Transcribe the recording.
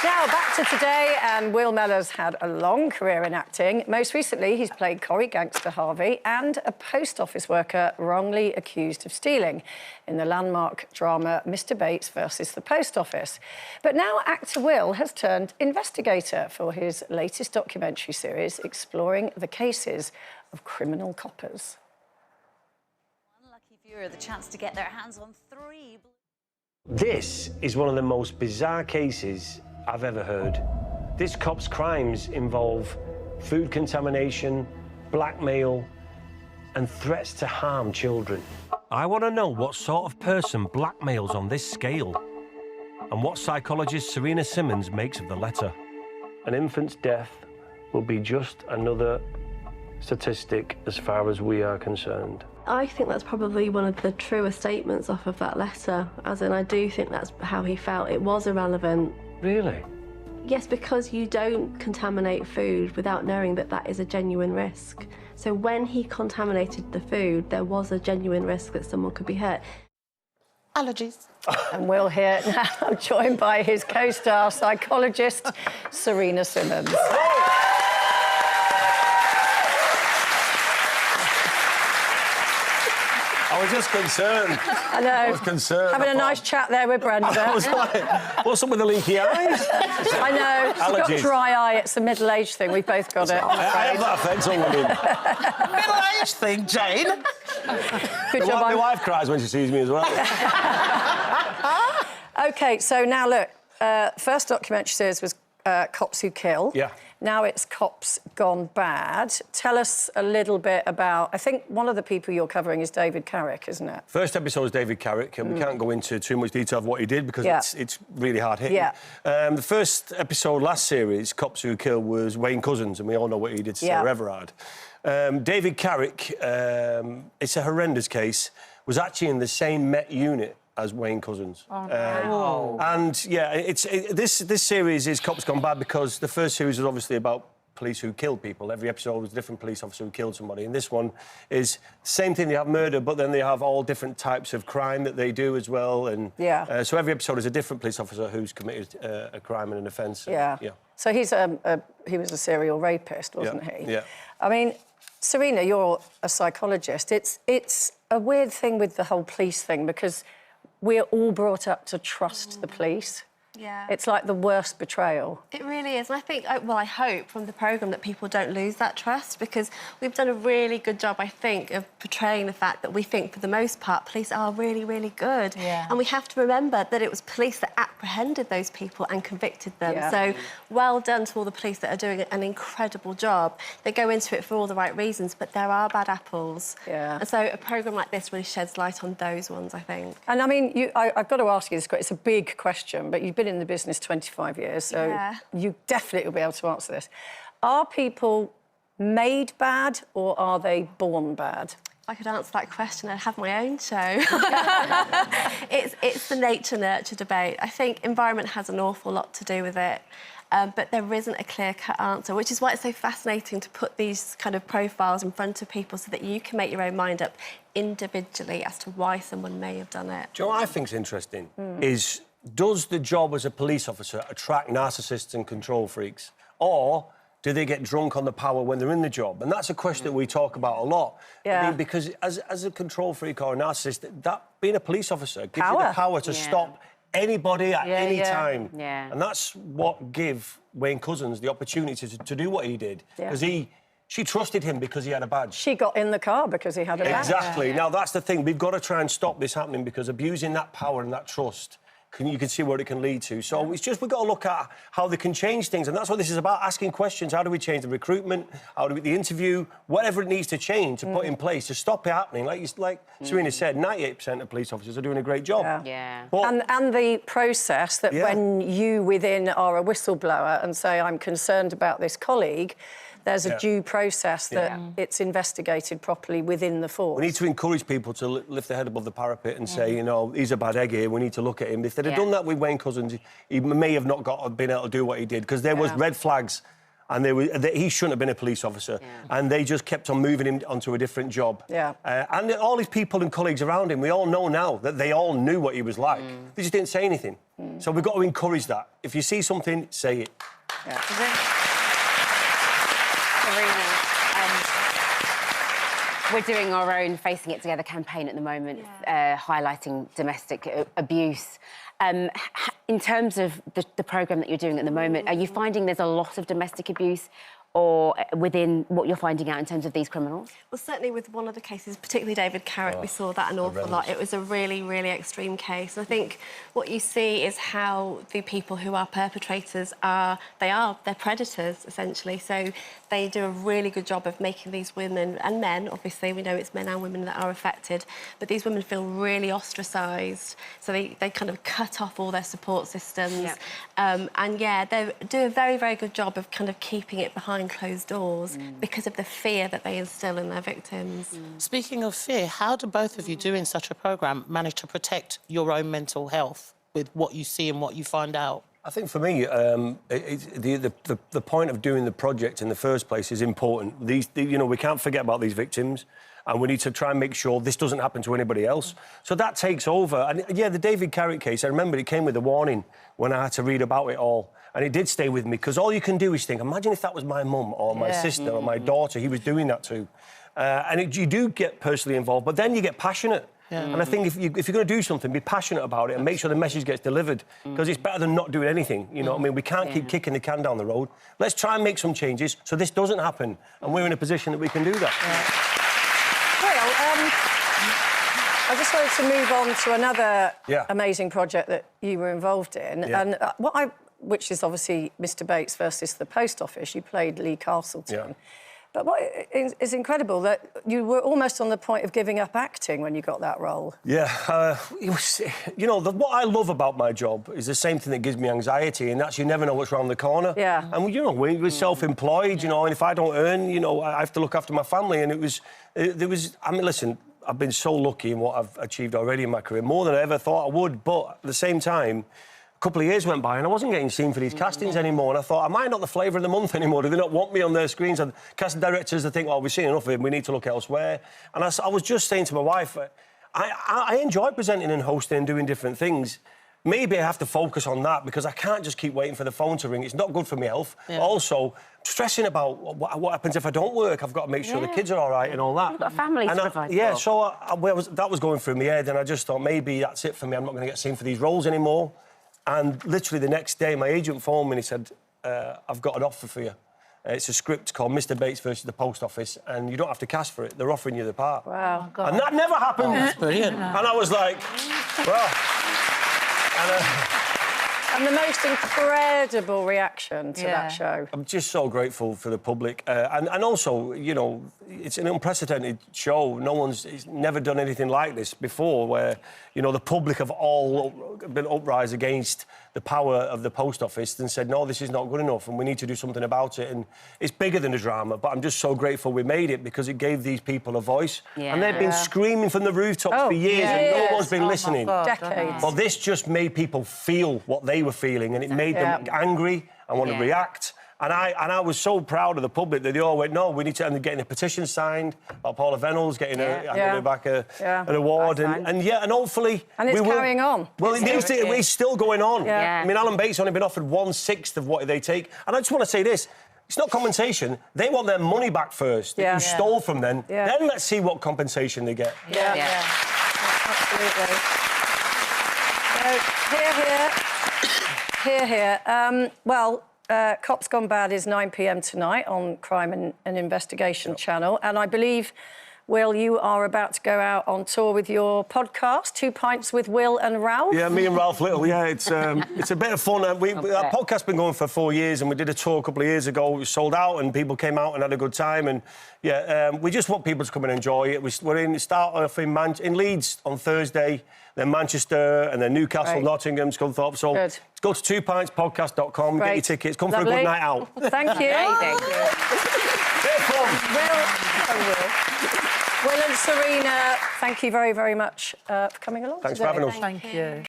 Now, back to today, and Will Mellor's had a long career in acting. Most recently, he's played Corrie Gangster Harvey and a post office worker wrongly accused of stealing in the landmark drama Mr Bates versus the Post Office. But now actor Will has turned investigator for his latest documentary series exploring the cases of criminal coppers. One lucky viewer the chance to get their hands on 3... This is one of the most bizarre cases I've ever heard. This cop's crimes involve food contamination, blackmail, and threats to harm children. I want to know what sort of person blackmails on this scale and what psychologist Serena Simmons makes of the letter. An infant's death will be just another statistic as far as we are concerned. I think that's probably one of the truer statements off of that letter, as in I do think that's how he felt. It was irrelevant. Really? Yes, because you don't contaminate food without knowing that that is a genuine risk. So when he contaminated the food, there was a genuine risk that someone could be hurt. Allergies. And Will here now, joined by his co-star psychologist, Serena Simmons. I was just concerned. I know. I was concerned. Having a nice chat there with Brenda. I was like, what's up with the leaky eyes? I know. She's got dry eye. It's a middle-aged thing. We've both got it. I have that effect on women. Middle-aged thing, Jane. Good job. My wife cries when she sees me as well. OK, so now, look, first documentary series was Cops Who Kill. Yeah. Now it's Cops Gone Bad. Tell us a little bit about... I think one of the people you're covering is David Carrick, isn't it? First episode is David Carrick, and we can't go into too much detail of what he did because it's really hard-hitting. Yeah. The first episode last series, Cops Who Kill, was Wayne Couzens, and we all know what he did to Sarah Everard. David Carrick, it's a horrendous case, was actually in the same Met unit as Wayne Couzens. Oh, no. And, yeah, this series is Cops Gone Bad because the first series was obviously about police who killed people. Every episode was a different police officer who killed somebody. And this one is the same thing. They have murder, but then they have all different types of crime that they do as well. And so every episode is a different police officer who's committed a crime and an offence. Yeah. So he was a serial rapist, wasn't he? Yeah. I mean, Serena, you're a psychologist. It's a weird thing with the whole police thing because we're all brought up to trust the police. Yeah. It's like the worst betrayal. It really is. And I think, well, I hope from the programme that people don't lose that trust because we've done a really good job, I think, of portraying the fact that we think, for the most part, police are really, really good. Yeah. And we have to remember that it was police that apprehended those people and convicted them. Yeah. So well done to all the police that are doing an incredible job. They go into it for all the right reasons, but there are bad apples. Yeah. And so a programme like this really sheds light on those ones, I think. And, I mean, I've got to ask you this, it's a big question, but you've been in the business 25 years, so you definitely will be able to answer this. Are people made bad or are they born bad? If I could answer that question, I'd have my own show. It's the nature-nurture debate. I think environment has an awful lot to do with it, but there isn't a clear-cut answer, which is why it's so fascinating to put these kind of profiles in front of people so that you can make your own mind up individually as to why someone may have done it. Do you know what I think's interesting? Is, does the job as a police officer attract narcissists and control freaks? Or do they get drunk on the power when they're in the job? And that's a question that we talk about a lot. Yeah. I mean, because as a control freak or a narcissist, that being a police officer gives you the power to stop anybody at any time. Yeah. And that's what gave Wayne Couzens the opportunity to do what he did. Because she trusted him because he had a badge. She got in the car because he had a badge. Exactly. Now, that's the thing. We've got to try and stop this happening because abusing that power and that trust, you can see what it can lead to. So it's just we've got to look at how they can change things, and that's what this is about, asking questions. How do we change the recruitment? How do we the interview? Whatever it needs to change to put in place to stop it happening. Like Serena said, 98% of police officers are doing a great job. Yeah. But, and the process that when you within are a whistleblower and say, I'm concerned about this colleague, there's a due process that it's investigated properly within the force. We need to encourage people to lift their head above the parapet and say, you know, he's a bad egg here, we need to look at him. If they'd have done that with Wayne Couzens, he may have not been able to do what he did, because there was red flags and he shouldn't have been a police officer. And they just kept on moving him onto a different job. And all his people and colleagues around him, we all know now that they all knew what he was like. They just didn't say anything. So we've got to encourage that. If you see something, say it. Serena, we're doing our own Facing It Together campaign at the moment, highlighting domestic abuse. In terms of the programme that you're doing at the moment, are you finding there's a lot of domestic abuse or within what you're finding out in terms of these criminals? Well, certainly with one of the cases, particularly David Carrick, we saw that an awful lot. It was a really, really extreme case. And I think what you see is how the people who are perpetrators they're predators, essentially. So they do a really good job of making these women, and men, obviously, we know it's men and women that are affected, but these women feel really ostracised. So they kind of cut off all their support systems. They do a very, very good job of kind of keeping it behind closed doors because of the fear that they instill in their victims. Speaking of fear, how do both of you doing such a programme manage to protect your own mental health with what you see and what you find out? I think for me, the point of doing the project in the first place is important. We can't forget about these victims, and we need to try and make sure this doesn't happen to anybody else. So that takes over. And the David Carrick case, I remember it came with a warning when I had to read about it all. And it did stay with me, because all you can do is think, imagine if that was my mum or my sister or my daughter he was doing that to. You do get personally involved, but then you get passionate. And I think if you're going to do something, be passionate about it and make sure the message gets delivered, because it's better than not doing anything. You know what I mean? We can't keep kicking the can down the road. Let's try and make some changes so this doesn't happen, and we're in a position that we can do that. I just wanted to move on to another amazing project that you were involved in, and which is obviously Mr. Bates versus the Post Office. You played Lee Castleton. But what is incredible that you were almost on the point of giving up acting when you got that role. It was, what I love about my job is the same thing that gives me anxiety, and that's you never know what's around the corner. And we're self-employed, and if I don't earn, I have to look after my family, and I mean, listen, I've been so lucky in what I've achieved already in my career, more than I ever thought I would, but at the same time, a couple of years went by and I wasn't getting seen for these castings anymore, and I thought, am I not the flavour of the month anymore? Do they not want me on their screens? And casting directors, they think, oh, we've seen enough of him, we need to look elsewhere. And I was just saying to my wife, I enjoy presenting and hosting and doing different things. Maybe I have to focus on that, because I can't just keep waiting for the phone to ring. It's not good for my health. Also, stressing about what happens if I don't work. I've got to make sure the kids are all right and all that. You've got a family to provide for. So that was going through my head, and I just thought, maybe that's it for me. I'm not going to get seen for these roles anymore. And literally the next day, my agent phoned me and he said, I've got an offer for you. It's a script called Mr. Bates versus the Post Office, and you don't have to cast for it. They're offering you the part. Wow. Oh, and that never happened. That's brilliant. And I was like, well... And the most incredible reaction to that show. I'm just so grateful for the public. And also, it's an unprecedented show. It's never done anything like this before, where, the public have all been uprise against the power of the Post Office and said, no, this is not good enough and we need to do something about it. And it's bigger than a drama, but I'm just so grateful we made it, because it gave these people a voice. And they've been screaming from the rooftops for years and no one's been listening. Decades. Well, this just made people feel what they were feeling, and it made them angry and want to react. And I was so proud of the public that they all went, no, we need to... And they're getting a petition signed about Paula Vennells getting her back an award. And hopefully... And it's carrying on. Well, it's still going on. I mean, Alan Bates only been offered 1/6 of what they take. And I just want to say this. It's not compensation. They want their money back first. That you stole from them. Then let's see what compensation they get. Absolutely. Here. Cops Gone Bad is 9 p.m. tonight on Crime and Investigation Channel. And I believe, Will, you are about to go out on tour with your podcast, 2 Pints with Will and Ralph. Yeah, me and Ralph Little, it's a bit of fun. Our podcast's been going for 4 years, and we did a tour a couple of years ago. It was sold out, and people came out and had a good time. And, we just want people to come and enjoy it. We're start off in Leeds on Thursday, then Manchester, and then Newcastle, Nottingham, Scunthorpe. So go to 2pintspodcast.com, get your tickets, come for a good night out. Thank you. Bit fun. Will and Serena, thank you very, very much for coming along Thanks today. for having us. Thank you.